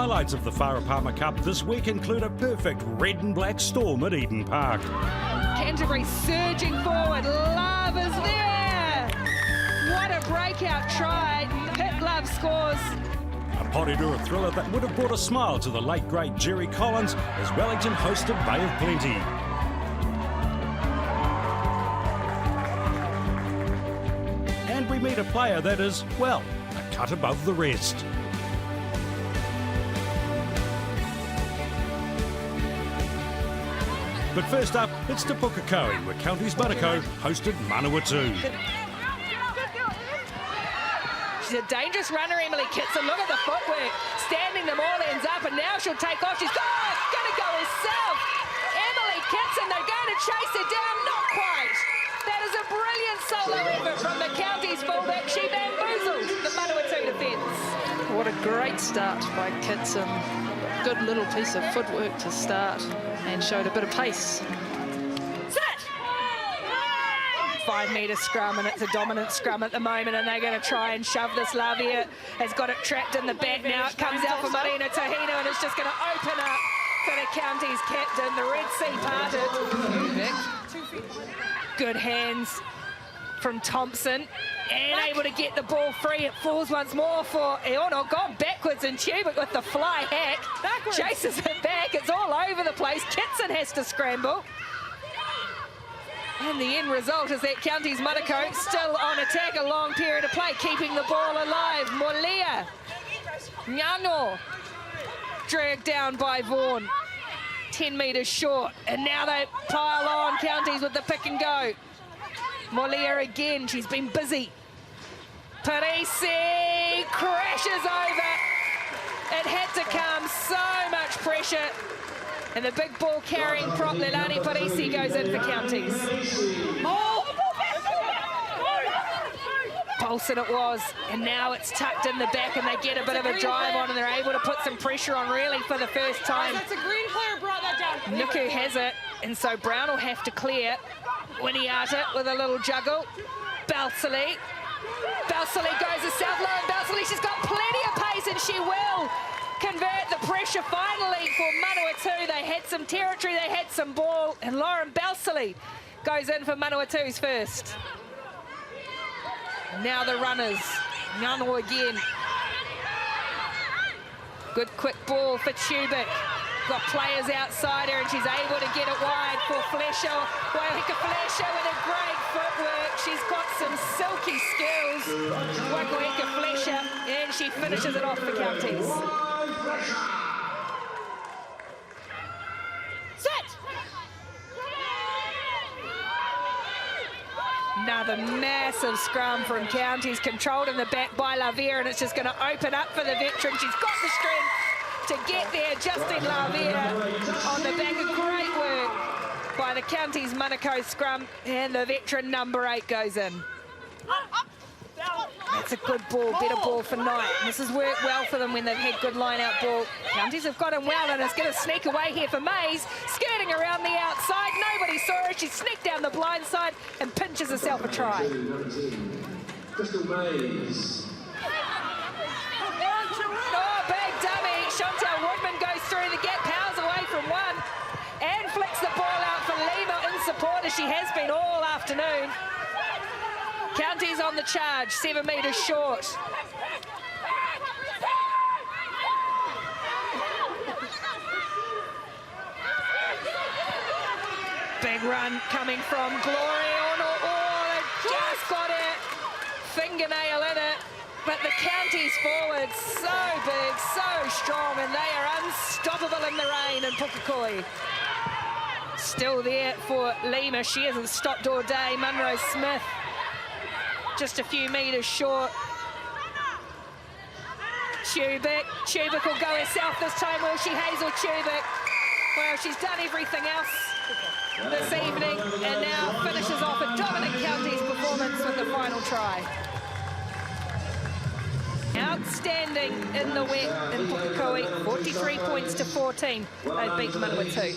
Highlights of the Farah Palmer Cup this week include a perfect red and black storm at Eden Park. Canterbury surging forward, Love is there! What a breakout try, Pitt Love scores. A Porirua thriller that would have brought a smile to the late great Jerry Collins as Wellington hosted Bay of Plenty. And we meet a player that is, well, a cut above the rest. But first up, it's Te Pukekohe, where Counties Manukau hosted Manawatu. She's a dangerous runner, Emily Kitson. Look at the footwork. Standing them all ends up, and now she'll take off. She's going to go herself. Emily Kitson, they're going to chase her down. Not quite. That is a brilliant solo effort from the Counties fullback. She bamboozled the Manawatu defence. What a great start by Kitson. Good little piece of footwork to start and showed a bit of pace. 5 metre scrum, and it's a dominant scrum at the moment, and they're going to try and shove this. Lavia has got it trapped in the back now. It comes out for Marina Tahino, and it's just going to open up for the Counties captain. The Red Sea parted. Good hands from Thompson, and able to get the ball free. It falls once more for Eono. Gone backwards, and Tubic with the fly hack. Chases it back. It's all over the place. Kitson has to scramble. And the end result is that Counties Manukau still on attack, a long period of play, keeping the ball alive. Molia, Ngano, dragged down by Vaughan, 10 metres short. And now they pile on, Counties with the pick and go. Molia again, she's been busy. Parisi crashes over. It had to come, so much pressure. And the big ball carrying prop, Leilani Parisi, goes in for Counties. Paulson it was, and now it's tucked in the back, and they get a bit of a drive on, and they're able to put some pressure on really for the first time. That's a green player brought that down. Nuku has it, and so Brown will have to clear. Winiata with a little juggle. Balsillie goes to South Low, and Balsillie, she's got plenty of pace, and she will convert the pressure finally for Manawatu. They had some territory, they had some ball, and Lauren Balsillie goes in for Manawatu's first. Now the runners, Ngano again. Good quick ball for Tubic. Got players outside her, and she's able to get it wide for Flesher. Waihika Flesher with a great footwork. She's got some silky skills. Waihika Flesher, and she finishes it off for Counties. Set! Another massive scrum from Counties, controlled in the back by Lavia, and it's just going to open up for the veteran. She's got the strength to get there. Justine Lavia on the back of great work by the Counties Manukau scrum, and the veteran number 8 goes in. That's a good ball, better ball for Knight. This has worked well for them when they've had good line-out ball. Counties have got him well, and it's going to sneak away here for Mays, skirting around the outside. Nobody saw her. She sneaked down the blind side and pinches herself a try. Oh, big dummy. Chantal Woodman goes through the gap, powers away from one, and flicks the ball out for Lima in support, as she has been all afternoon. Counties on the charge, 7 metres short. Big run coming from Glory. Oh, they just got it. Fingernail in it. But the Counties forward, so big, so strong, and they are unstoppable in the rain in Pukekohe. Still there for Lima. She hasn't stopped all day. Munro Smith just a few metres short. Tubic will go herself this time, will she? Hazel Tubic. Well, she's done everything else this evening, and now finishes off a dominant Counties performance with the final try. Outstanding in the wet in Pukekohe, 43 points to 14. They beat Manawatu.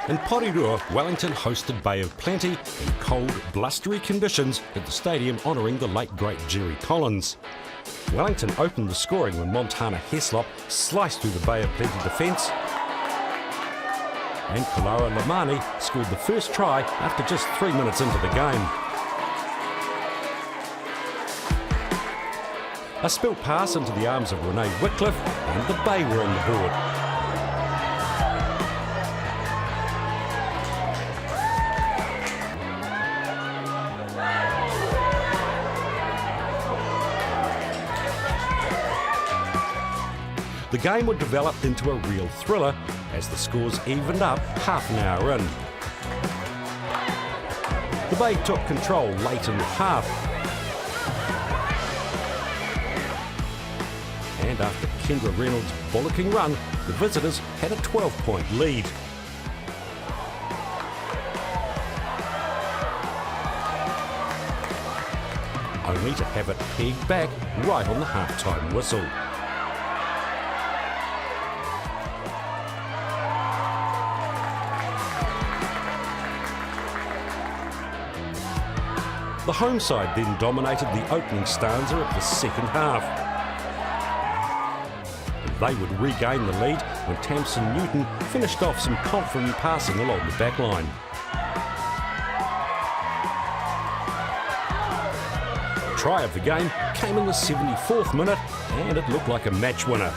In Porirua, Wellington hosted Bay of Plenty in cold, blustery conditions at the stadium honouring the late great Jerry Collins. Wellington opened the scoring when Montana Heslop sliced through the Bay of Plenty defence, and Kalara Lamani scored the first try after just 3 minutes into the game. A spilt pass into the arms of Renee Whitcliffe and the Bay were on the board. The game would develop into a real thriller as the scores evened up half an hour in. The Bay took control late in the half. And after Kendra Reynolds' bollocking run, the visitors had a 12-point lead. Only to have it pegged back right on the half-time whistle. The home side then dominated the opening stanza of the second half. They would regain the lead when Tamsin Newton finished off some confident passing along the back line. The try of the game came in the 74th minute and it looked like a match winner.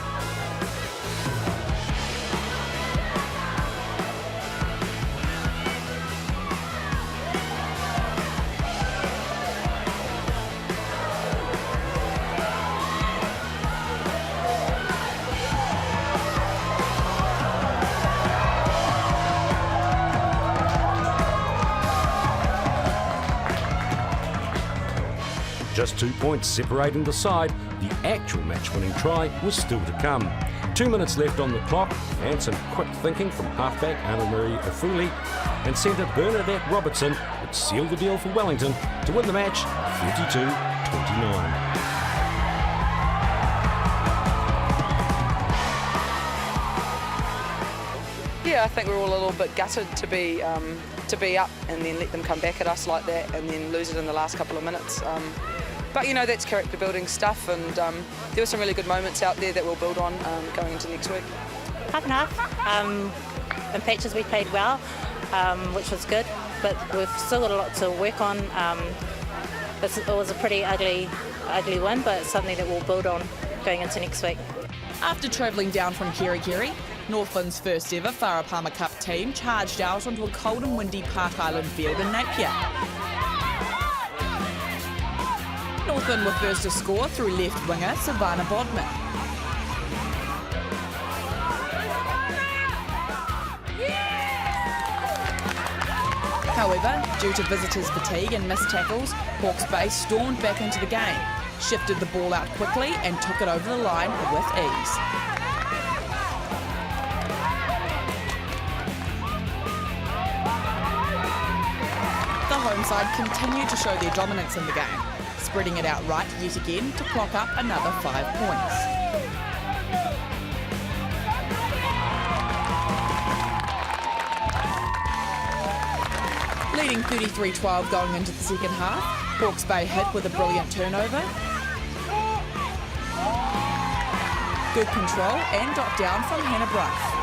Just 2 points separating the side, the actual match-winning try was still to come. 2 minutes left on the clock, and some quick thinking from halfback Anna-Marie Afuli and centre Bernadette Robertson would seal the deal for Wellington to win the match 32-29. Yeah, I think we're all a little bit gutted to be up and then let them come back at us like that and then lose it in the last couple of minutes. But you know, that's character building stuff, and there were some really good moments out there that we'll build on going into next week. Half and half. In patches we played well, which was good, but we've still got a lot to work on. It was a pretty ugly win, but it's something that we'll build on going into next week. After travelling down from Kerikeri, Northland's first ever Farah Palmer Cup team charged out onto a cold and windy Park Island field in Napier. Northland were first to score through left winger Savannah Bodman. However, due to visitors' fatigue and missed tackles, Hawke's Bay stormed back into the game, shifted the ball out quickly and took it over the line with ease. The home side continued to show their dominance in the game, spreading it out right yet again to clock up another 5 points. Leading 33-12 going into the second half, Hawke's Bay hit with a brilliant turnover, good control and got down from Hannah Bruff.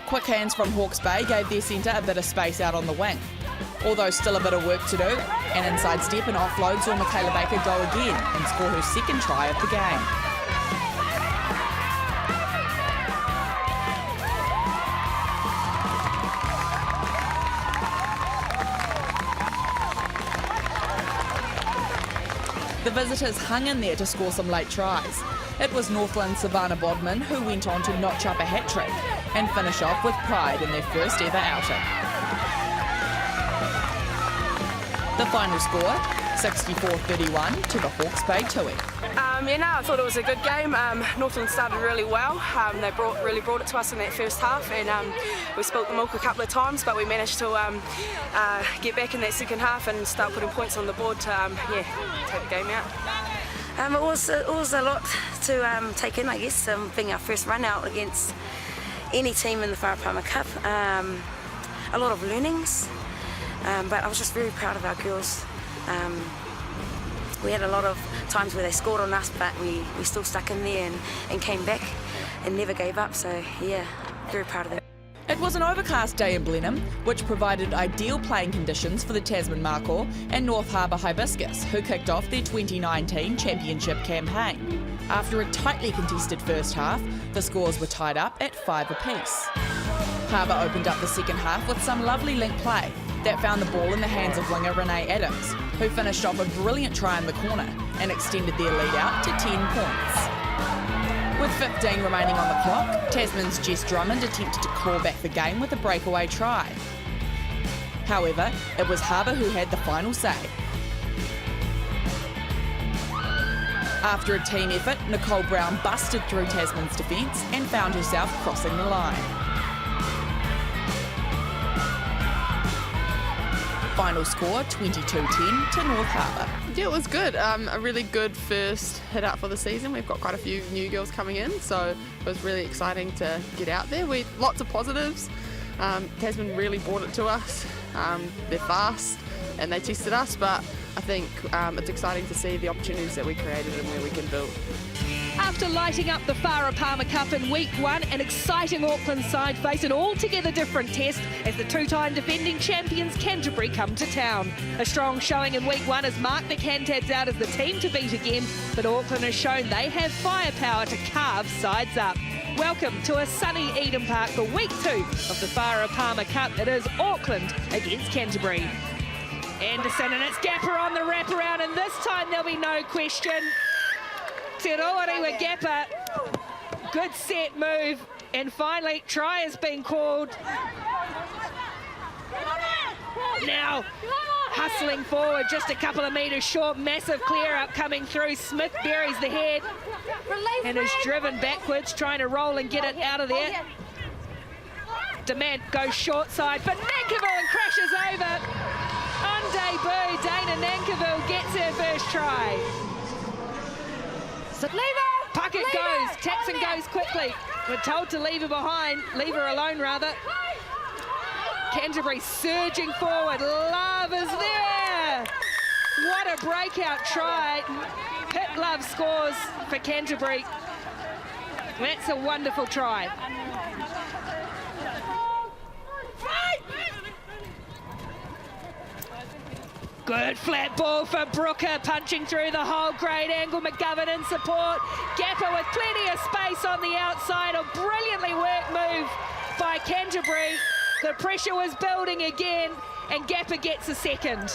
Quick hands from Hawke's Bay gave their centre a bit of space out on the wing. Although still a bit of work to do, an inside step and offload saw Michaela Baker go again and score her second try of the game. The visitors hung in there to score some late tries. It was Northland's Savannah Bodman who went on to notch up a hat-trick and finish off with pride in their first ever outing. The final score, 64-31 to the Hawke's Bay Tui. I thought it was a good game. Northland started really well. They really brought it to us in that first half, and we spilt the milk a couple of times, but we managed to get back in that second half and start putting points on the board to take the game out. It was a lot to take in, I guess, being our first run out against any team in the Farah Palmer Cup. A lot of learnings, but I was just very proud of our girls. We had a lot of times where they scored on us, but we still stuck in there and came back and never gave up. So yeah, very proud of them. It was an overcast day in Blenheim, which provided ideal playing conditions for the Tasman Markhor and North Harbour Hibiscus, who kicked off their 2019 championship campaign. After a tightly contested first half, the scores were tied up at 5 apiece. Harbour opened up the second half with some lovely link play that found the ball in the hands of winger Renee Adams, who finished off a brilliant try in the corner and extended their lead out to 10 points. With 15 remaining on the clock, Tasman's Jess Drummond attempted to claw back the game with a breakaway try. However, it was Harbour who had the final say. After a team effort, Nicole Brown busted through Tasman's defence and found herself crossing the line. Final score 22-10 to North Harbour. Yeah, it was good. A really good first hit out for the season. We've got quite a few new girls coming in, so it was really exciting to get out there. Lots of positives. Tasman really brought it to us. They're fast and they tested us, but I think it's exciting to see the opportunities that we created and where we can build. After lighting up the Farah Palmer Cup in week 1, an exciting Auckland side face an altogether different test as the two-time defending champions Canterbury come to town. A strong showing in week 1 has marked the Cantabs out as the team to beat again, but Auckland has shown they have firepower to carve sides up. Welcome to a sunny Eden Park for week 2 of the Farah Palmer Cup. It is Auckland against Canterbury. Anderson, and it's Gapper on the wraparound, and this time there'll be no question. Te Rawariwa Gapper, good set move, and finally try has been called. Now hustling forward, just a couple of metres short, massive clear up coming through. Smith buries the head and is driven backwards, trying to roll and get it out of there. Demant goes short side, but Nankivell and crashes over. On debut, Dana Nankivell gets her first try. Puckett goes, taps and goes quickly. We're told to leave her behind, leave her alone rather. Canterbury surging forward, Love is there. What a breakout try. Pitt Love scores for Canterbury. That's a wonderful try. Good flat ball for Brooker, punching through the hole, great angle, McGovern in support. Gapper with plenty of space on the outside, a brilliantly worked move by Canterbury. The pressure was building again, and Gapper gets a second.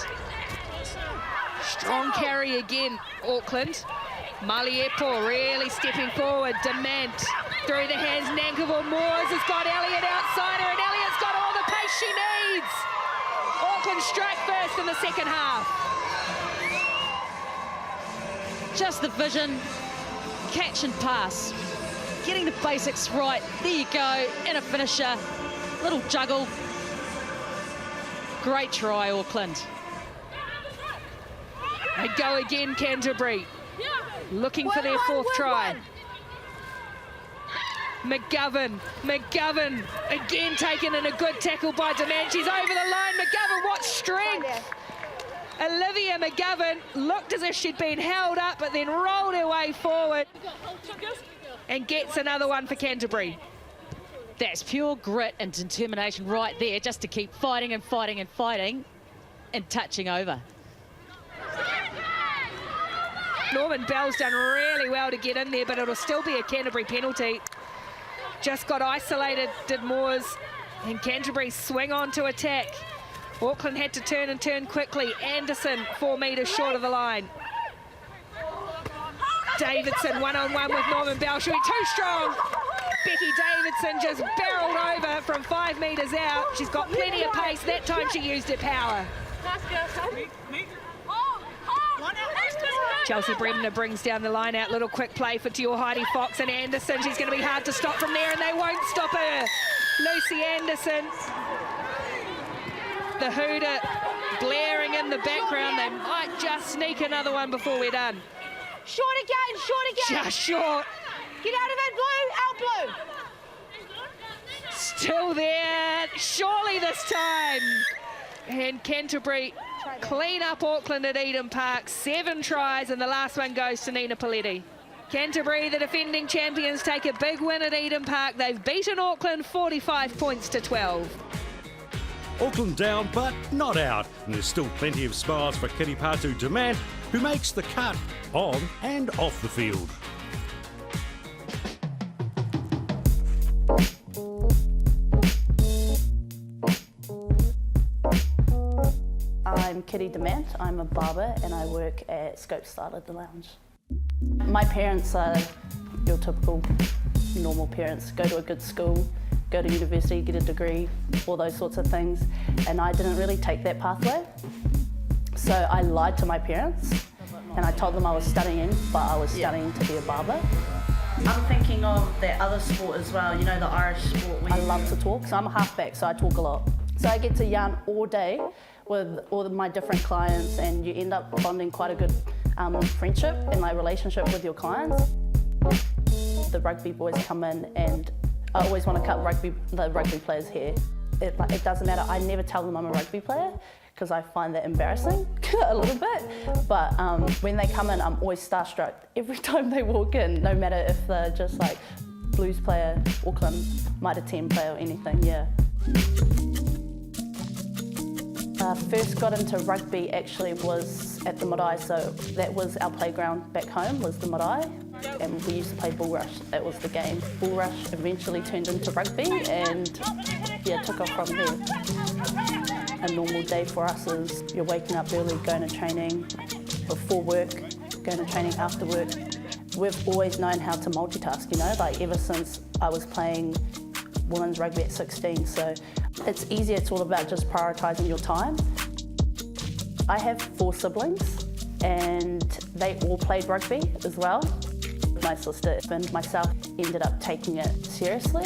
Strong carry again, Auckland. Maliepo really stepping forward, Demant through the hands, Nankivell Moores has got Elliott outside her, and Elliott's got all the pace she needs. Auckland strike first in the second half. Just the vision, catch and pass. Getting the basics right. There you go, and a finisher. Little juggle. Great try, Auckland. They go again, Canterbury. Looking for their fourth try. McGovern again taken in a good tackle by Demant. She's over the line. McGovern, what strength! Olivia McGovern looked as if she'd been held up, but then rolled her way forward and gets another one for Canterbury. That's pure grit and determination right there, just to keep fighting and fighting and fighting and touching over. Norman Bell's done really well to get in there, but it'll still be a Canterbury penalty. Just got isolated, did Moores, and Canterbury swing on to attack. Auckland had to turn and turn quickly. Anderson 4 metres short of the line. Davidson one-on-one with Norman Bell. She'll be too strong. Becky Davidson just barreled over from 5 metres out. She's got plenty of pace. That time she used her power. Chelsea Bremner brings down the line out. Little quick play for Teo Heidi Fox and Anderson. She's going to be hard to stop from there, and they won't stop her. Lucy Anderson. The hooter blaring in the background. They might just sneak another one before we're done. Short again, short again. Just short. Get out of it, Blue, out Blue. Still there, surely this time. And Canterbury clean up Auckland at Eden Park. 7 tries, and the last one goes to Nina Paletti. Canterbury, the defending champions, take a big win at Eden Park. They've beaten Auckland 45 points to 12. Auckland down, but not out. And there's still plenty of smiles for Kiritapu Demant, who makes the cut on and off the field. I'm Kitty Demant. I'm a barber and I work at Scope Style at the Lounge. My parents are your typical normal parents. Go to a good school, go to university, get a degree, all those sorts of things. And I didn't really take that pathway. So I lied to my parents and I told them I was studying, but I was studying to be a barber. I'm thinking of that other sport as well, you know, the Irish sport. I love to talk, so I'm a halfback, so I talk a lot. So I get to yarn all day with all of my different clients, and you end up bonding quite a good friendship and like relationship with your clients. The rugby boys come in, and I always want to cut the rugby players' hair. It doesn't matter. I never tell them I'm a rugby player because I find that embarrassing a little bit. But when they come in, I'm always starstruck every time they walk in, no matter if they're just like Blues player, Auckland, Mitre 10 player or anything, yeah. First got into rugby actually was at the marae, so that was our playground back home, was the marae, and we used to play bull rush. That was the game. Bull rush eventually turned into rugby, and yeah, took off from there. A normal day for us is you're waking up early, going to training before work, going to training after work. We've always known how to multitask, you know, like ever since I was playing women's rugby at 16, so it's easy. It's all about just prioritising your time. I have 4 siblings and they all played rugby as well. My sister and myself ended up taking it seriously.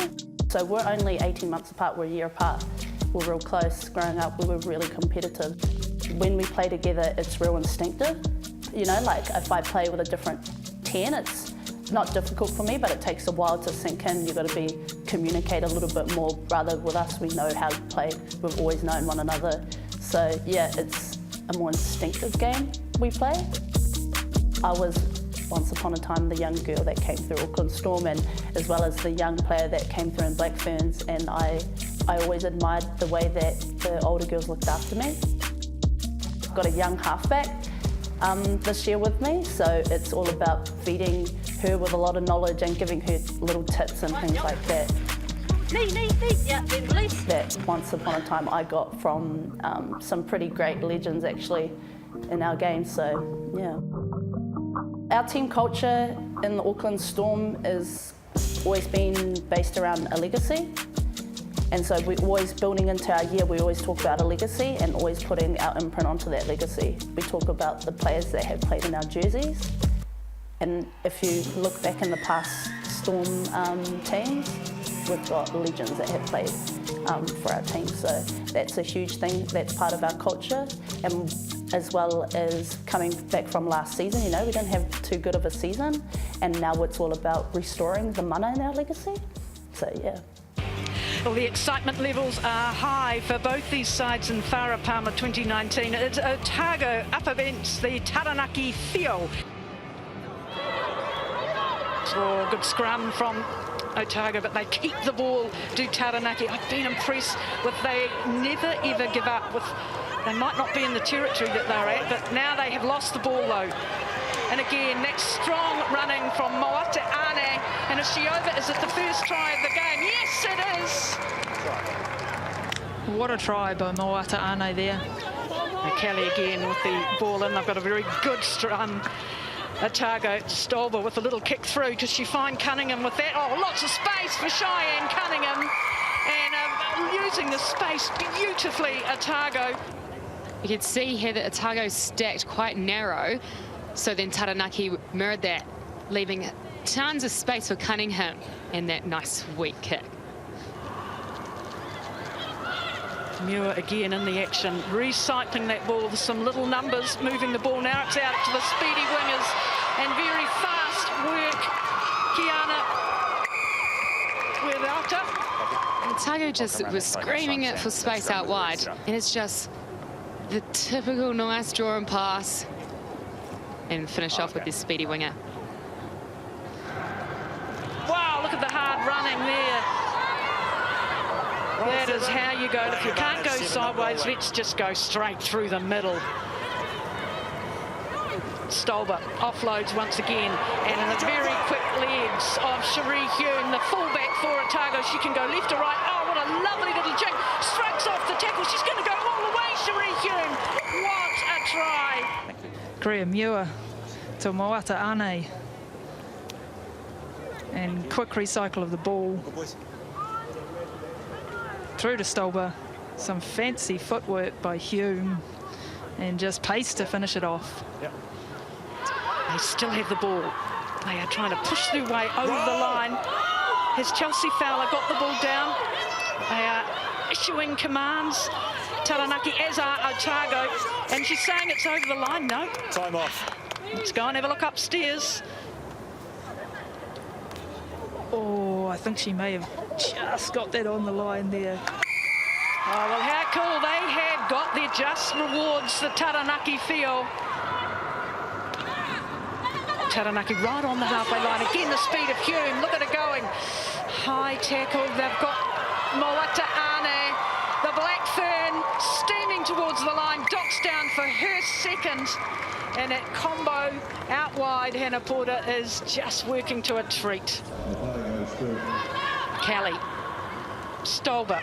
So we're only 18 months apart, we're a year apart. We're real close. Growing up, we were really competitive. When we play together, it's real instinctive. You know, like if I play with a different 10, it's not difficult for me, but it takes a while to sink in. You've got to communicate a little bit more. Rather with us, we know how to play. We've always known one another. So yeah, it's a more instinctive game we play. I was once upon a time the young girl that came through Auckland Storm, and as well as the young player that came through in Black Ferns, and I always admired the way that the older girls looked after me. I've got a young halfback this year with me, so it's all about feeding her with a lot of knowledge and giving her little tips and things like that. Yeah, then release. That once upon a time I got from some pretty great legends actually in our game, so yeah. Our team culture in the Auckland Storm has always been based around a legacy. And so we're always building into our year, we always talk about a legacy and always putting our imprint onto that legacy. We talk about the players that have played in our jerseys. And if you look back in the past Storm teams, we've got legends that have played for our team. So that's a huge thing, that's part of our culture. And as well as coming back from last season, you know, we didn't have too good of a season. And now it's all about restoring the mana in our legacy. So yeah. Well, the excitement levels are high for both these sides in Farah Palmer 2019. It's Otago up against the Taranaki Theo. So good scrum from Otago, but they keep the ball, do Taranaki. I've been impressed with they never ever give up. They might not be in the territory that they're at, but now they have lost the ball though. And again, that strong running from Moata Ane. And is she over? Is it the first try of the game? Yes, it is. What a try by Moata Ane there. Kelly again with the ball in. They've got a very good Otago. Stolber with a little kick through. Does she find Cunningham with that? Oh, lots of space for Cheyenne Cunningham. And using the space beautifully, Otago. You can see here that Otago's stacked quite narrow. So then Taranaki mirrored that, leaving tons of space for Cunningham and that nice weak kick. Muir again in the action, recycling that ball. There's some little numbers moving the ball. Now it's out to the speedy wingers and very fast work. Kiana without it. And Otago just was screaming it for space out wide. And it's just the typical nice draw and pass. And finish off with this speedy winger. Wow, look at the hard running there. That is how you go. If you can't go sideways, let's just go straight through the middle. Stolber offloads once again, and in the very quick legs of Cherie Hume, the fullback for Otago. She can go left or right. Oh, what a lovely little jig. Strikes off the tackle. She's going to go all the way, Cherie Hume. What a try. Greer Muir to Moata Ane. And quick recycle of the ball. Through to Stolber. Some fancy footwork by Hume. And just pace to finish it off. Yep. They still have the ball. They are trying to push their way over the line. Has Chelsea Fowler got the ball down? They are issuing commands. Taranaki, as are Otago. And she's saying it's over the line. No. Time off. Let's go and have a look upstairs. Oh, I think she may have just got that on the line there. Oh, well, how cool. They have got their just rewards, the Taranaki feel. Taranaki right on the halfway line. Again, the speed of Hume. Look at it going. High tackle. They've got Moata Ane. The Black Fern steaming towards the line. Docks down for her second. And that combo out wide, Hannah Porter is just working to a treat. Kelly. Stolber.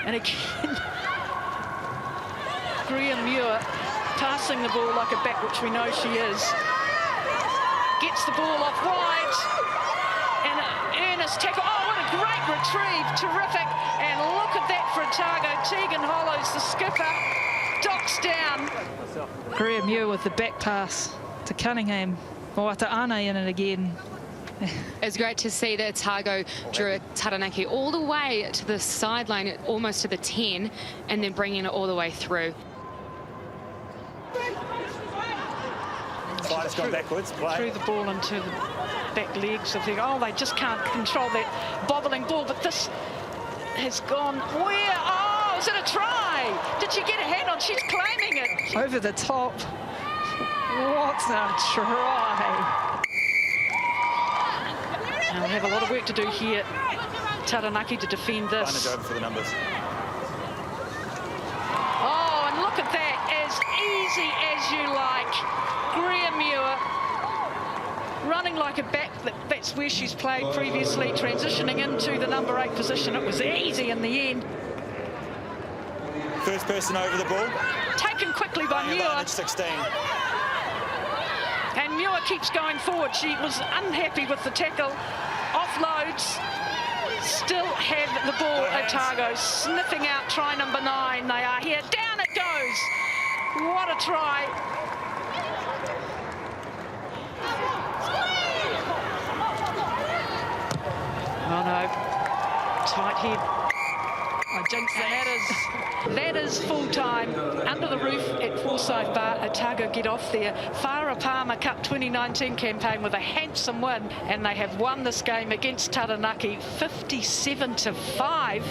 And again, Greer Muir passing the ball like a back, which we know she is. Gets the ball off wide. And an earnest tackle. Oh, what a great retrieve. Terrific. And look at that for Otago. Tegan Hollows, the skipper, docks down. Greer Muir with the back pass to Cunningham. Moata Ane in it again. It's great to see that Otago drew Taranaki all the way to the sideline, almost to the 10, and then bringing it all the way through. Fighter's gone backwards. Play. Threw the ball into the back legs of the... Oh, they just can't control that bobbling ball, but this has gone where? Oh, is it a try? Did she get a hand on? She's claiming it. Over the top. What a try. And we'll have a lot of work to do here, Taranaki, to defend this. Over for the numbers. Oh, and look at that, as easy as you like. Greer Muir running like a back. That's where she's played previously, transitioning into the number 8 position. It was easy in the end. First person over the ball. Taken quickly by Muir. 16. And Muir keeps going forward. She was unhappy with the tackle. Offloads. Still have the ball, Otago. Sniffing out try number 9. They are here. Down it goes. What a try. Oh no. Tight head. I jinxed that. That is full time. Under the roof at Forsyth Bar, Otago get off their Farah Palmer Cup 2019 campaign with a handsome win, and they have won this game against Taranaki 57-5.